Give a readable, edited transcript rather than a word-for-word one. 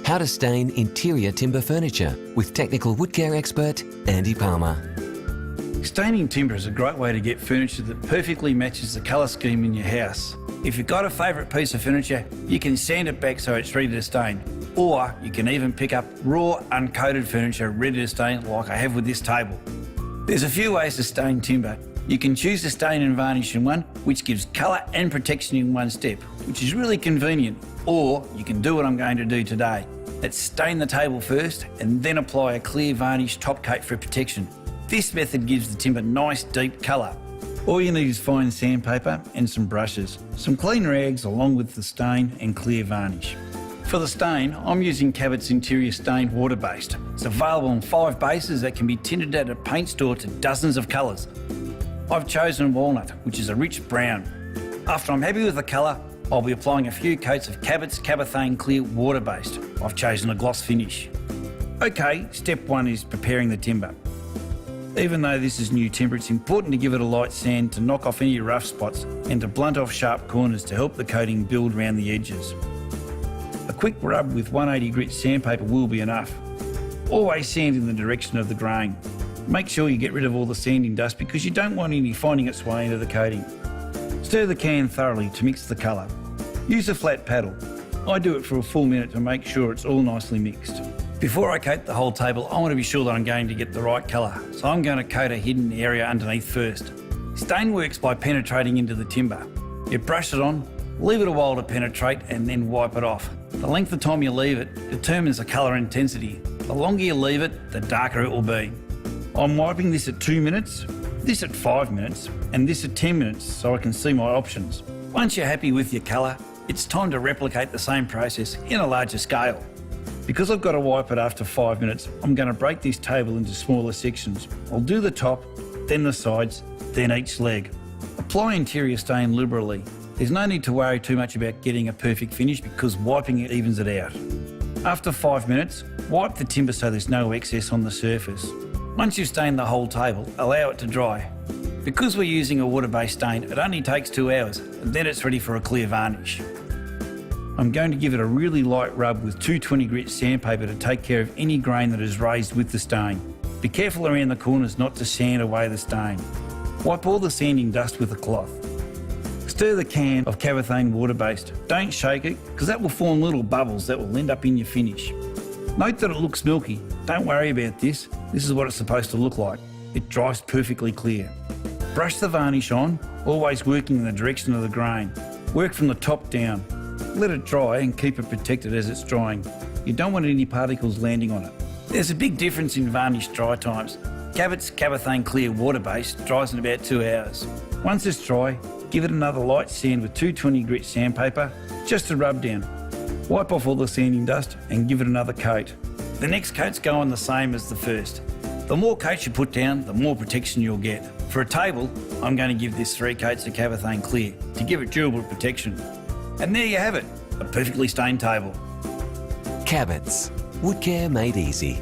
How to stain interior timber furniture with technical wood care expert Andy Palmer. Staining timber is a great way to get furniture that perfectly matches the colour scheme in your house. If you've got a favourite piece of furniture, you can sand it back so it's ready to stain. Or you can even pick up raw, uncoated furniture ready to stain like I have with this table. There's a few ways to stain timber. You can choose to stain and varnish in one, which gives colour and protection in one step, which is really convenient. Or you can do what I'm going to do today. Let's stain the table first and then apply a clear varnish top coat for protection. This method gives the timber nice deep colour. All you need is fine sandpaper and some brushes, some clean rags along with the stain and clear varnish. For the stain, I'm using Cabot's Interior Stain water-based. It's available in 5 bases that can be tinted at a paint store to dozens of colours. I've chosen walnut, which is a rich brown. After I'm happy with the colour, I'll be applying a few coats of Cabot's Cabothane Clear water-based. I've chosen a gloss finish. Okay, step 1 is preparing the timber. Even though this is new timber, it's important to give it a light sand to knock off any rough spots and to blunt off sharp corners to help the coating build around the edges. A quick rub with 180 grit sandpaper will be enough. Always sand in the direction of the grain. Make sure you get rid of all the sanding dust because you don't want any finding its way into the coating. Stir the can thoroughly to mix the colour. Use a flat paddle. I do it for a full minute to make sure it's all nicely mixed. Before I coat the whole table, I want to be sure that I'm going to get the right colour, so I'm going to coat a hidden area underneath first. Stain works by penetrating into the timber. You brush it on, leave it a while to penetrate and then wipe it off. The length of time you leave it determines the colour intensity. The longer you leave it, the darker it will be. I'm wiping this at 2 minutes, this at 5 minutes, and this at 10 minutes so I can see my options. Once you're happy with your colour, it's time to replicate the same process in a larger scale. Because I've got to wipe it after 5 minutes, I'm going to break this table into smaller sections. I'll do the top, then the sides, then each leg. Apply interior stain liberally. There's no need to worry too much about getting a perfect finish because wiping it evens it out. After 5 minutes, wipe the timber so there's no excess on the surface. Once you've stained the whole table, allow it to dry. Because we're using a water-based stain, it only takes 2 hours, and then it's ready for a clear varnish. I'm going to give it a really light rub with 220 grit sandpaper to take care of any grain that is raised with the stain. Be careful around the corners not to sand away the stain. Wipe all the sanding dust with a cloth. Stir the can of Cabothane water-based. Don't shake it, because that will form little bubbles that will end up in your finish. Note that it looks milky. Don't worry about this. This is what it's supposed to look like. It dries perfectly clear. Brush the varnish on, always working in the direction of the grain. Work from the top down. Let it dry and keep it protected as it's drying. You don't want any particles landing on it. There's a big difference in varnish dry times. Cabot's Cabothane Clear water-based dries in about 2 hours. Once it's dry, give it another light sand with 220 grit sandpaper, just a rub down. Wipe off all the sanding dust and give it another coat. The next coat's going the same as the first. The more coats you put down, the more protection you'll get. For a table, I'm going to give this 3 coats of Cabothane Clear to give it durable protection. And there you have it, a perfectly stained table. Cabot's. Wood care made easy.